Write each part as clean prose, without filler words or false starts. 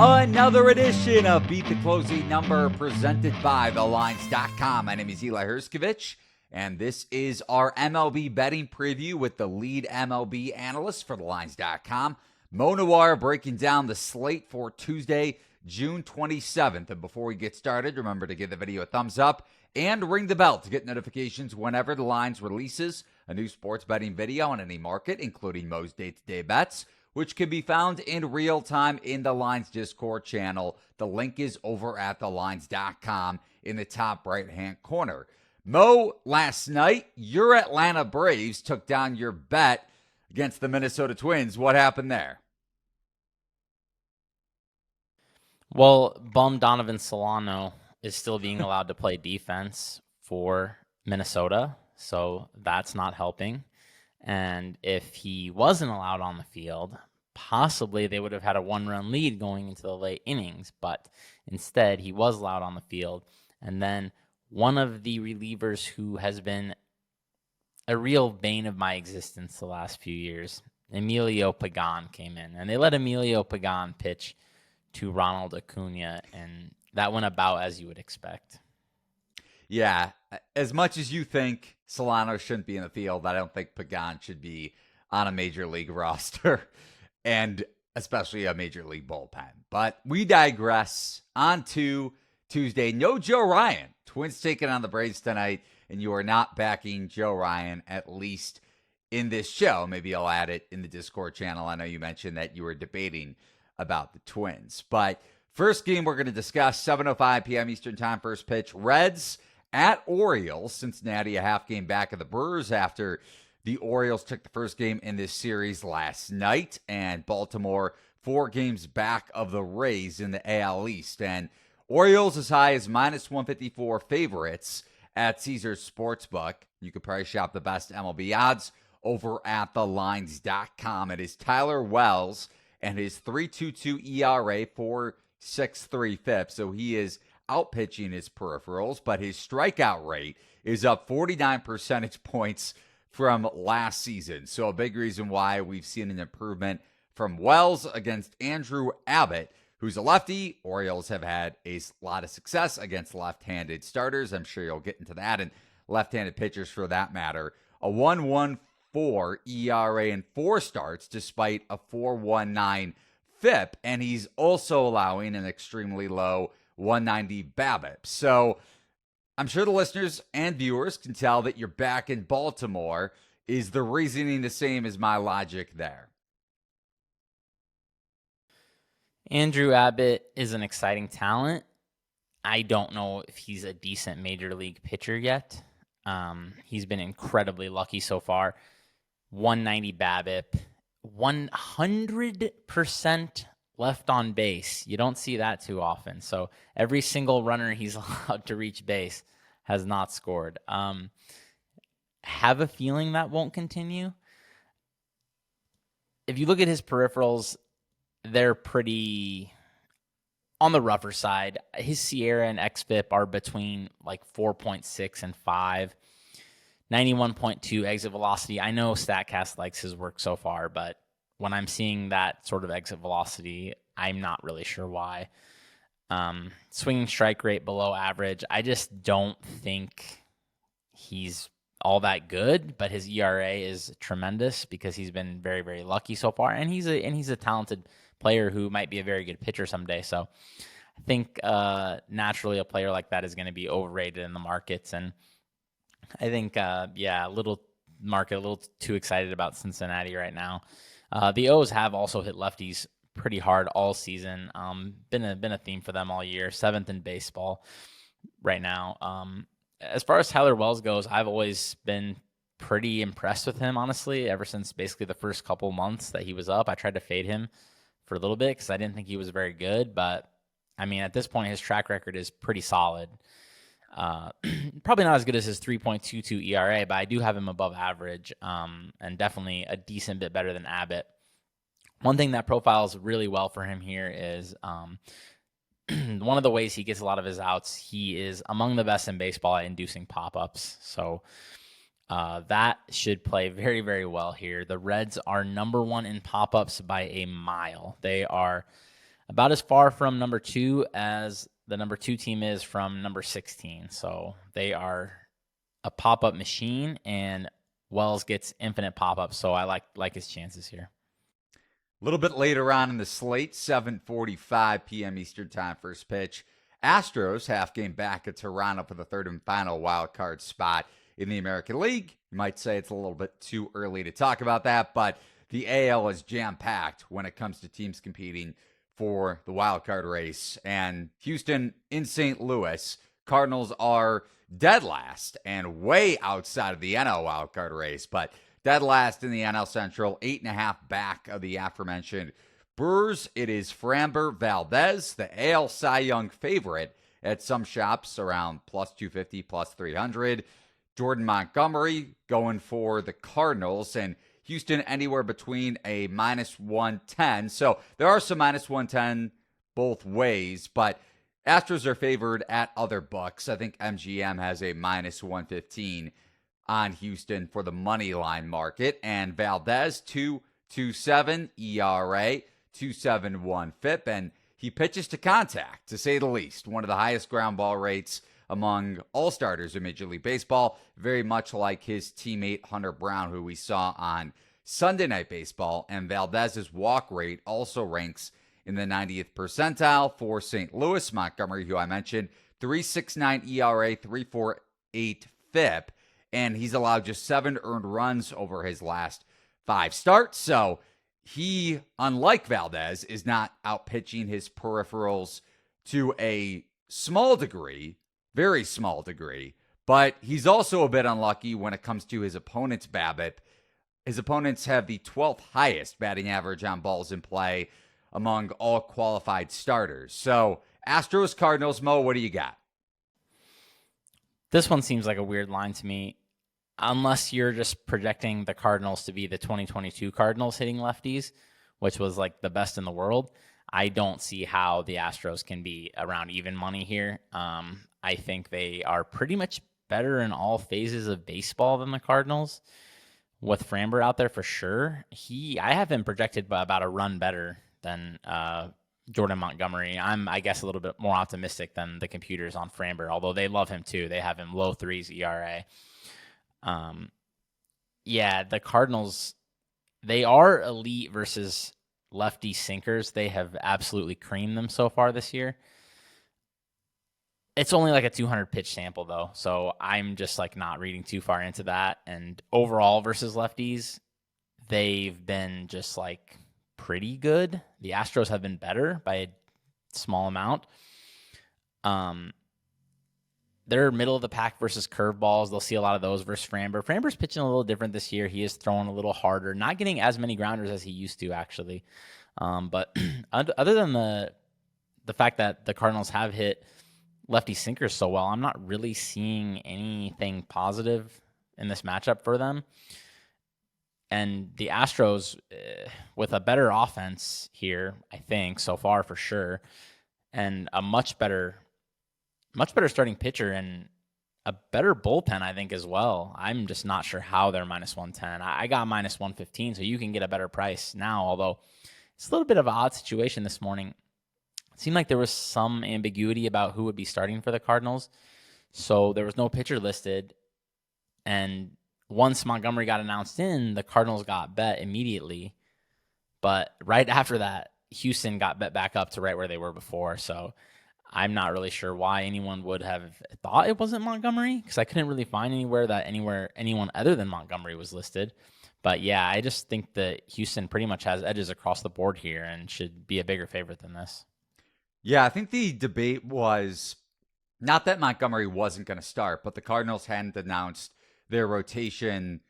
Another edition of Beat the Closing Number presented by TheLines.com. My name is Eli Herskovich, and this is our MLB betting preview with the lead MLB analyst for TheLines.com, Mo Noir, breaking down the slate for Tuesday, June 27th. And before we get started, remember to give the video a thumbs up and ring the bell to get notifications whenever The Lines releases a new sports betting video on any market, including Mo's day-to-day bets, which can be found in real time in the Lines Discord channel. The link is over at thelines.com in the top right-hand corner. Mo, last night, your Atlanta Braves took down your bet against the Minnesota Twins. What happened there? Well, bum Donovan Solano is still being allowed to play defense for Minnesota, so that's not helping. And if he wasn't allowed on the field, possibly they would have had a one-run lead going into the late innings. But instead, he was allowed on the field. And then one of the relievers who has been a real bane of my existence the last few years, Emilio Pagan, came in. And they let Emilio Pagan pitch to Ronald Acuna, and that went about as you would expect. Yeah, as much as you think Solano shouldn't be in the field, I don't think Pagan should be on a major league roster, and especially a major league bullpen. But we digress. On to Tuesday. No Joe Ryan. Twins taking on the Braves tonight, and you are not backing Joe Ryan, at least in this show. Maybe I'll add it in the Discord channel. I know you mentioned that you were debating about the Twins. But first game we're going to discuss, 7:05 p.m. Eastern Time, first pitch. Reds at Orioles. Cincinnati a half game back of the Brewers after the Orioles took the first game in this series last night. And Baltimore 4 games back of the Rays in the AL East. And Orioles as high as minus 154 favorites at Caesars Sportsbook. You could probably shop the best MLB odds over at thelines.com. It is Tyler Wells and his 3.22 ERA, 4.63 FIP. So he is outpitching his peripherals, but his strikeout rate is up 49 percentage points from last season. So a big reason why we've seen an improvement from Wells against Andrew Abbott, who's a lefty. Orioles have had a lot of success against left-handed starters. I'm sure you'll get into that, and left-handed pitchers for that matter. A 1.14 ERA in 4 starts despite a 4.19 FIP, and he's also allowing an extremely low 190 BABIP. So I'm sure the listeners and viewers can tell that you're back in Baltimore. Is the reasoning the same as my logic there? Andrew Abbott is an exciting talent. I don't know if he's a decent major league pitcher yet. He's been incredibly lucky so far. 190 BABIP, 100% left on base. You don't see that too often. So every single runner he's allowed to reach base has not scored. Have a feeling that won't continue. If you look at his peripherals, they're pretty on the rougher side. His Sierra and xFIP are between like 4.6 and 5. 91.2 exit velocity. I know StatCast likes his work so far, but when I'm seeing that sort of exit velocity, I'm not really sure why. Swinging strike rate below average. I just don't think he's all that good, but his ERA is tremendous because he's been very, very lucky so far, and he's a talented player who might be a very good pitcher someday. So I think naturally a player like that is going to be overrated in the markets, and I think, a little too excited about Cincinnati right now. The O's have also hit lefties pretty hard all season. Been a theme for them all year. 7th in baseball right now. As far as Tyler Wells goes, I've always been pretty impressed with him, honestly, ever since basically the first couple months that he was up. I tried to fade him for a little bit because I didn't think he was very good. But, I mean, at this point, his track record is pretty solid. Probably not as good as his 3.22 ERA, but I do have him above average, and definitely a decent bit better than Abbott. One thing that profiles really well for him here is one of the ways he gets a lot of his outs, he is among the best in baseball at inducing pop-ups. So that should play very, very well here. The Reds are number 1 in pop-ups by a mile. They are about as far from number 2 as the number 2 team is from number 16. So they are a pop-up machine, and Wells gets infinite pop-ups. So I like his chances here. A little bit later on in the slate, 7:45 p.m. Eastern Time, first pitch. Astros half game back at Toronto for the third and final wild card spot in the American League. You might say it's a little bit too early to talk about that, but the AL is jam-packed when it comes to teams competing for the wild card race. And Houston in St. Louis, Cardinals are dead last and way outside of the NL wild card race, but dead last in the NL Central, 8.5 back of the aforementioned Brewers. It is Framber Valdez, the AL Cy Young favorite at some shops, around plus 250, plus 300. Jordan Montgomery going for the Cardinals, and Houston anywhere between a minus 110. So there are some minus 110 both ways, but Astros are favored at other books. I think MGM has a minus 115 on Houston for the money line market. And Valdez, 2.27 ERA, 2.71 FIP, and he pitches to contact, to say the least. One of the highest ground ball rates among all starters in Major League Baseball, very much like his teammate Hunter Brown, who we saw on Sunday Night Baseball. And Valdez's walk rate also ranks in the 90th percentile for St. Louis. Montgomery, who I mentioned, 3.69 ERA, 3.48 FIP, and he's allowed just 7 earned runs over his last 5 starts. So he, unlike Valdez, is not outpitching his peripherals to a small degree, very small degree, but he's also a bit unlucky when it comes to his opponent's BABIP. His opponents have the 12th highest batting average on balls in play among all qualified starters. So Astros, Cardinals, Mo, what do you got? This one seems like a weird line to me, unless you're just projecting the Cardinals to be the 2022 Cardinals hitting lefties, which was like the best in the world. I don't see how the Astros can be around even money here. I think they are pretty much better in all phases of baseball than the Cardinals. With Framber out there for sure, I have him projected by about a run better than Jordan Montgomery. I'm, I guess, a little bit more optimistic than the computers on Framber, although they love him too. They have him low 3s ERA. Yeah, the Cardinals, they are elite versus lefty sinkers. They have absolutely creamed them so far this year. It's only like a 200 pitch sample though, so I'm just like not reading too far into that. And overall versus lefties, they've been just like pretty good. The Astros have been better by a small amount. They're middle of the pack versus curveballs. They'll see a lot of those versus Framber. Framber's pitching a little different this year. He is throwing a little harder, not getting as many grounders as he used to actually. But other than the fact that the Cardinals have hit lefty sinkers so well, I'm not really seeing anything positive in this matchup for them. And the Astros, with a better offense here, I think, so far for sure, and a much better starting pitcher and a better bullpen, I think, as well. I'm just not sure how they're minus 110. I got minus 115, so you can get a better price now, although it's a little bit of an odd situation this morning. It seemed like there was some ambiguity about who would be starting for the Cardinals, so there was no pitcher listed, and once Montgomery got announced in, the Cardinals got bet immediately, but right after that, Houston got bet back up to right where they were before, so I'm not really sure why anyone would have thought it wasn't Montgomery, because I couldn't really find anyone other than Montgomery was listed. But yeah, I just think that Houston pretty much has edges across the board here and should be a bigger favorite than this. Yeah, I think the debate was not that Montgomery wasn't going to start, but the Cardinals hadn't announced their rotation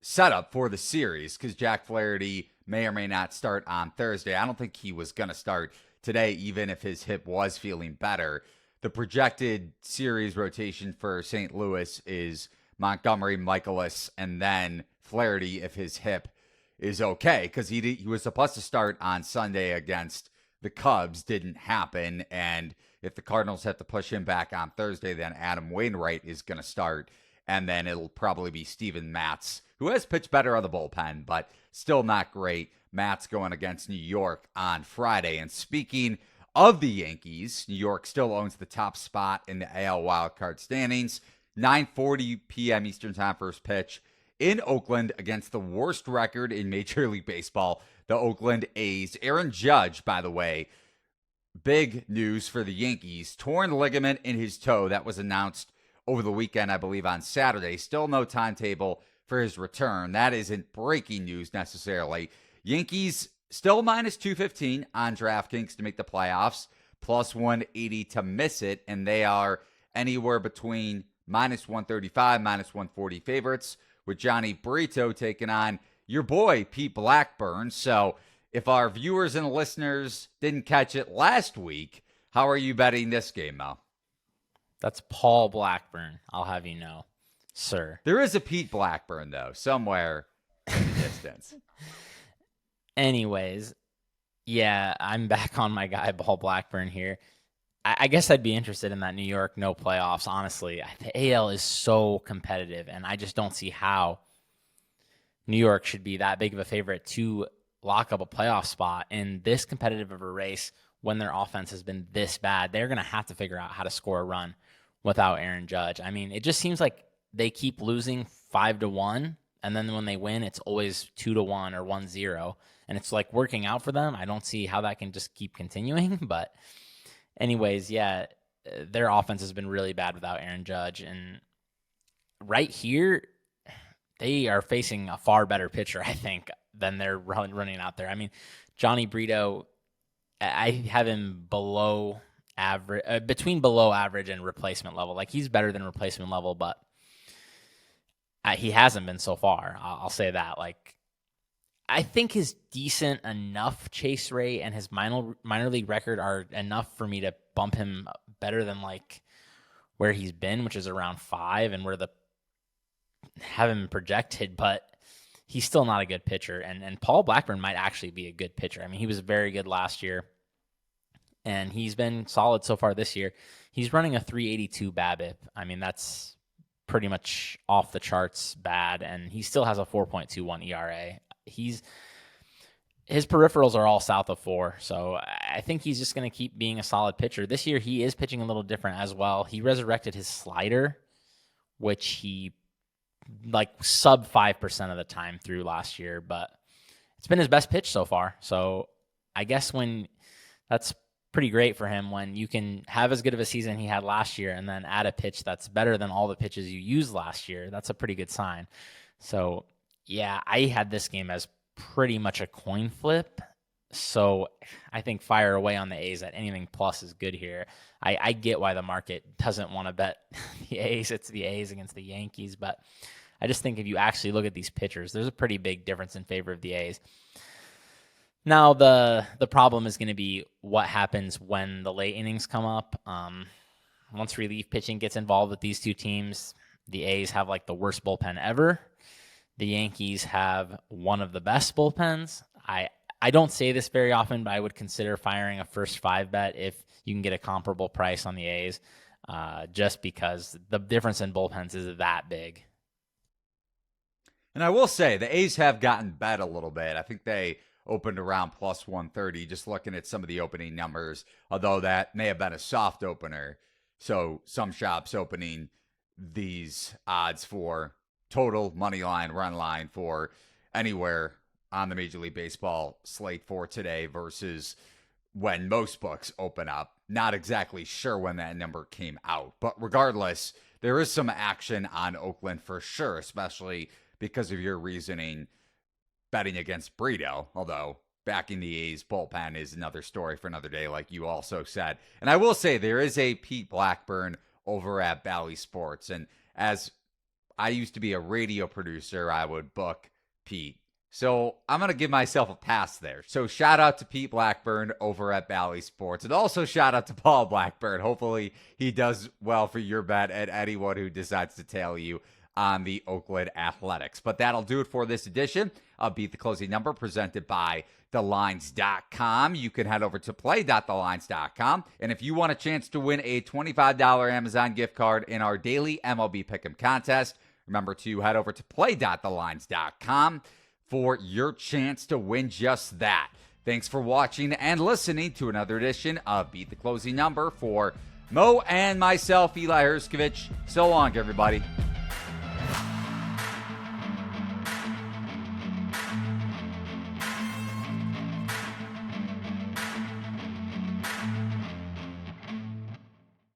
setup for the series because Jack Flaherty may or may not start on Thursday. I don't think he was going to start today, even if his hip was feeling better. The projected series rotation for St. Louis is Montgomery, Michaelis, and then Flaherty if his hip is okay, because he was supposed to start on Sunday against the Cubs, didn't happen, and if the Cardinals have to push him back on Thursday, then Adam Wainwright is going to start And then it'll probably be Steven Matz, who has pitched better on the bullpen, but still not great. Matz going against New York on Friday. And speaking of the Yankees, New York still owns the top spot in the AL wildcard standings. 9:40 p.m. Eastern Time first pitch in Oakland against the worst record in Major League Baseball, the Oakland A's. Aaron Judge, by the way, big news for the Yankees. Torn ligament in his toe. That was announced over the weekend, I believe, on Saturday. Still no timetable for his return. That isn't breaking news necessarily. Yankees still minus 215 on DraftKings to make the playoffs, plus 180 to miss it, and they are anywhere between minus 135, minus 140 favorites, with Johnny Brito taking on your boy, Pete Blackburn. So if our viewers and listeners didn't catch it last week, how are you betting this game, Mo? That's Paul Blackburn, I'll have you know, sir. There is a Pete Blackburn, though, somewhere in the distance. Anyways, yeah, I'm back on my guy, Paul Blackburn here. I guess I'd be interested in that New York no playoffs, honestly. The AL is so competitive, and I just don't see how New York should be that big of a favorite to lock up a playoff spot in this competitive of a race when their offense has been this bad. They're going to have to figure out how to score a run without Aaron Judge. I mean, it just seems like they keep losing 5-1, and then when they win, it's always 2-1 or 1-0, and it's like working out for them. I don't see how that can just keep continuing, but anyways, yeah, their offense has been really bad without Aaron Judge, and right here, they are facing a far better pitcher, I think, than they're running out there. I mean, Johnny Brito, I have him below average, between below average and replacement level. Like, he's better than replacement level, but he hasn't been so far. I'll say that. Like, I think his decent enough chase rate and his minor league record are enough for me to bump him better than like where he's been, which is around 5, and where the have him projected, but he's still not a good pitcher. And Paul Blackburn might actually be a good pitcher. I mean, he was very good last year, and he's been solid so far this year. He's running a 382 BABIP. I mean, that's pretty much off the charts bad, and he still has a 4.21 ERA. His peripherals are all south of 4, so I think he's just going to keep being a solid pitcher. This year, he is pitching a little different as well. He resurrected his slider, which he like sub 5% of the time through last year, but it's been his best pitch so far. So I guess that's pretty great for him when you can have as good of a season he had last year and then add a pitch that's better than all the pitches you used last year. That's a pretty good sign. So yeah, I had this game as pretty much a coin flip. So I think fire away on the A's at anything plus is good here. I get why the market doesn't want to bet the A's. It's the A's against the Yankees, but I just think if you actually look at these pitchers, there's a pretty big difference in favor of the A's. Now, the problem is going to be what happens when the late innings come up. Once relief pitching gets involved with these two teams, the A's have like the worst bullpen ever. The Yankees have one of the best bullpens. I don't say this very often, but I would consider firing a first 5 bet if you can get a comparable price on the A's, just because the difference in bullpens is that big. And I will say, the A's have gotten bet a little bit. I think they opened around plus 130, just looking at some of the opening numbers, although that may have been a soft opener. So some shops opening these odds for total money line, run line for anywhere on the Major League Baseball slate for today versus when most books open up. Not exactly sure when that number came out, but regardless, there is some action on Oakland for sure, especially because of your reasoning betting against Brito, although backing the A's bullpen is another story for another day, like you also said. And I will say there is a Pete Blackburn over at Bally Sports, and as I used to be a radio producer, I would book Pete. So I'm going to give myself a pass there. So shout out to Pete Blackburn over at Bally Sports, and also shout out to Paul Blackburn. Hopefully he does well for your bet and anyone who decides to tail you on the Oakland Athletics. But that'll do it for this edition of Beat the Closing Number, presented by thelines.com. You can head over to play.thelines.com. And if you want a chance to win a $25 Amazon gift card in our daily MLB Pick'em contest, remember to head over to play.thelines.com for your chance to win just that. Thanks for watching and listening to another edition of Beat the Closing Number. For Mo and myself, Eli Herskovich, so long, everybody.